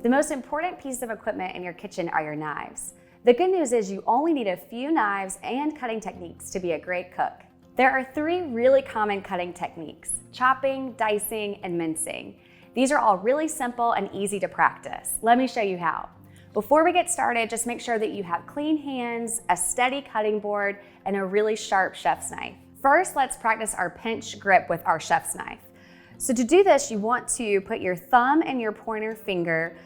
The most important piece of equipment in your kitchen are your knives. The good news is you only need a few knives and cutting techniques to be a great cook. There are 3 really common cutting techniques: chopping, dicing, and mincing. These are all really simple and easy to practice. Let me show you how. Before we get started, just make sure that you have clean hands, a steady cutting board, and a really sharp chef's knife. First, let's practice our pinch grip with our chef's knife. So to do this, you want to put your thumb and your pointer finger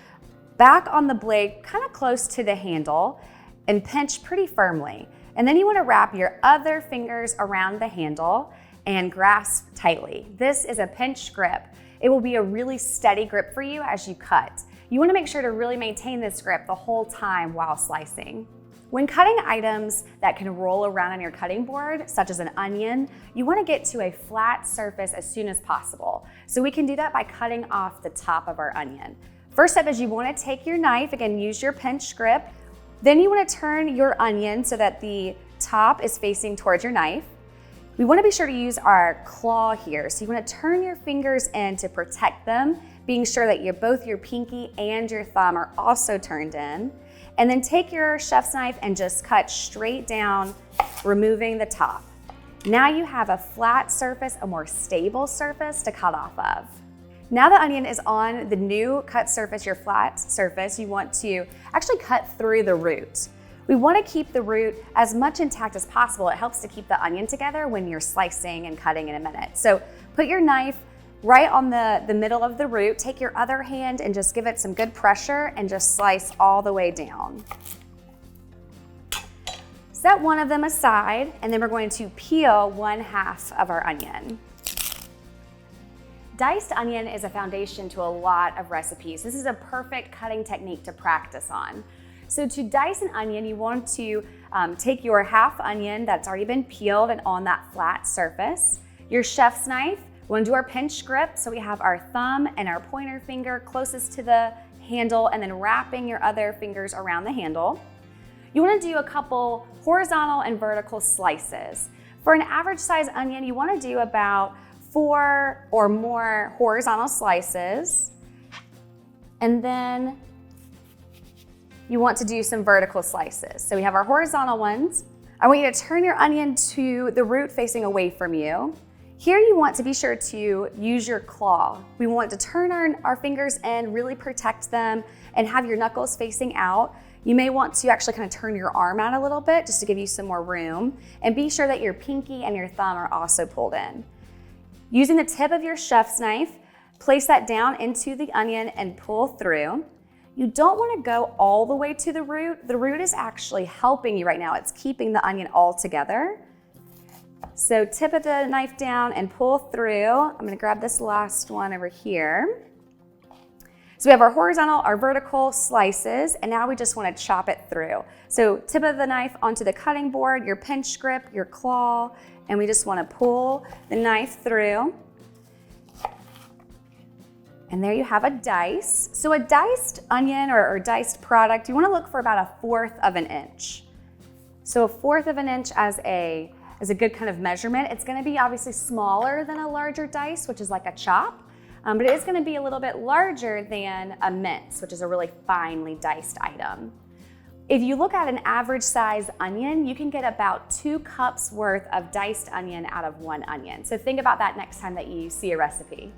back on the blade, kind of close to the handle, and pinch pretty firmly. And then you want to wrap your other fingers around the handle and grasp tightly. This is a pinch grip. It will be a really steady grip for you as you cut. You want to make sure to really maintain this grip the whole time while slicing. When cutting items that can roll around on your cutting board, such as an onion, you want to get to a flat surface as soon as possible. So we can do that by cutting off the top of our onion. First step is you want to take your knife, again, use your pinch grip. Then you want to turn your onion so that the top is facing towards your knife. We want to be sure to use our claw here. So you want to turn your fingers in to protect them, being sure that both your pinky and your thumb are also turned in. And then take your chef's knife and just cut straight down, removing the top. Now you have a flat surface, a more stable surface to cut off of. Now the onion is on the new cut surface, your flat surface, you want to actually cut through the root. We want to keep the root as much intact as possible. It helps to keep the onion together when you're slicing and cutting in a minute. So put your knife right on the middle of the root, take your other hand and just give it some good pressure and just slice all the way down. Set one of them aside, and then we're going to peel 1/2 of our onion. Diced onion is a foundation to a lot of recipes. This is a perfect cutting technique to practice on. So to dice an onion, you want to take your 1/2 onion that's already been peeled and on that flat surface, your chef's knife. We want to do our pinch grip, so we have our thumb and our pointer finger closest to the handle, and then wrapping your other fingers around the handle. You want to do a couple horizontal and vertical slices. For an average size onion, you want to do about 4 or more horizontal slices, and then you want to do some vertical slices. So we have our horizontal ones. I want you to turn your onion to the root facing away from you. Here you want to be sure to use your claw. We want to turn our fingers in, really protect them, and have your knuckles facing out. You may want to actually kind of turn your arm out a little bit just to give you some more room, and be sure that your pinky and your thumb are also pulled in. Using the tip of your chef's knife, place that down into the onion and pull through. You don't want to go all the way to the root. The root is actually helping you right now. It's keeping the onion all together. So tip of the knife down and pull through. I'm going to grab this last one over here. So we have our horizontal, our vertical slices, and now we just want to chop it through. So tip of the knife onto the cutting board, your pinch grip, your claw, and we just want to pull the knife through. And there you have a dice. So a diced onion or diced product, you want to look for about 1/4 of an inch. So 1/4 of an inch as a good kind of measurement. It's going to be obviously smaller than a larger dice, which is like a chop, but it is going to be a little bit larger than a mince, which is a really finely diced item. If you look at an average size onion, you can get about 2 cups worth of diced onion out of 1 onion. So think about that next time that you see a recipe.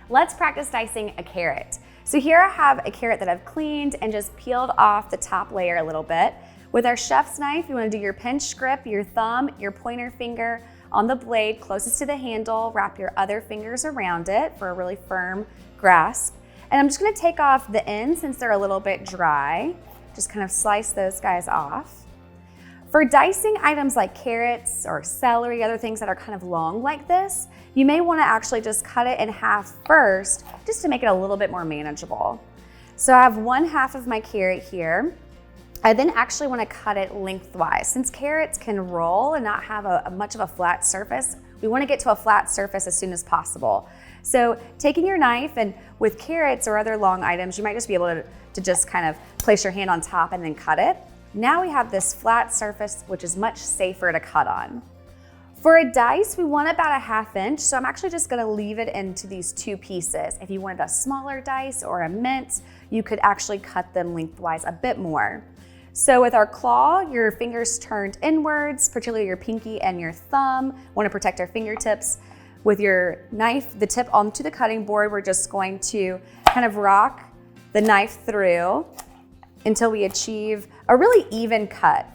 Let's practice dicing a carrot. So here I have a carrot that I've cleaned and just peeled off the top layer a little bit. With our chef's knife, you want to do your pinch grip, your thumb, your pointer finger on the blade closest to the handle, wrap your other fingers around it for a really firm grasp. And I'm just going to take off the ends since they're a little bit dry. Just kind of slice those guys off. For dicing items like carrots or celery, other things that are kind of long like this, you may want to actually just cut it in half first, just to make it a little bit more manageable. So I have 1/2 of my carrot here. I then actually want to cut it lengthwise. Since carrots can roll and not have much of a flat surface, we want to get to a flat surface as soon as possible. So taking your knife, and with carrots or other long items, you might just be able to just kind of place your hand on top and then cut it. Now we have this flat surface, which is much safer to cut on. For a dice, we want about a 1/2 inch, so I'm actually just gonna leave it into these 2 pieces. If you wanted a smaller dice or a mint, you could actually cut them lengthwise a bit more. So with our claw, your fingers turned inwards, particularly your pinky and your thumb. Want to protect our fingertips. With your knife, the tip onto the cutting board, we're just going to kind of rock the knife through until we achieve a really even cut.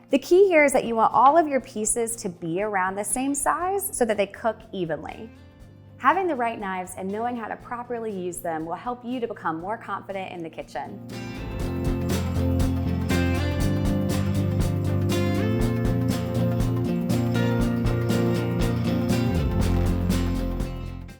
The key here is that you want all of your pieces to be around the same size so that they cook evenly. Having the right knives and knowing how to properly use them will help you to become more confident in the kitchen.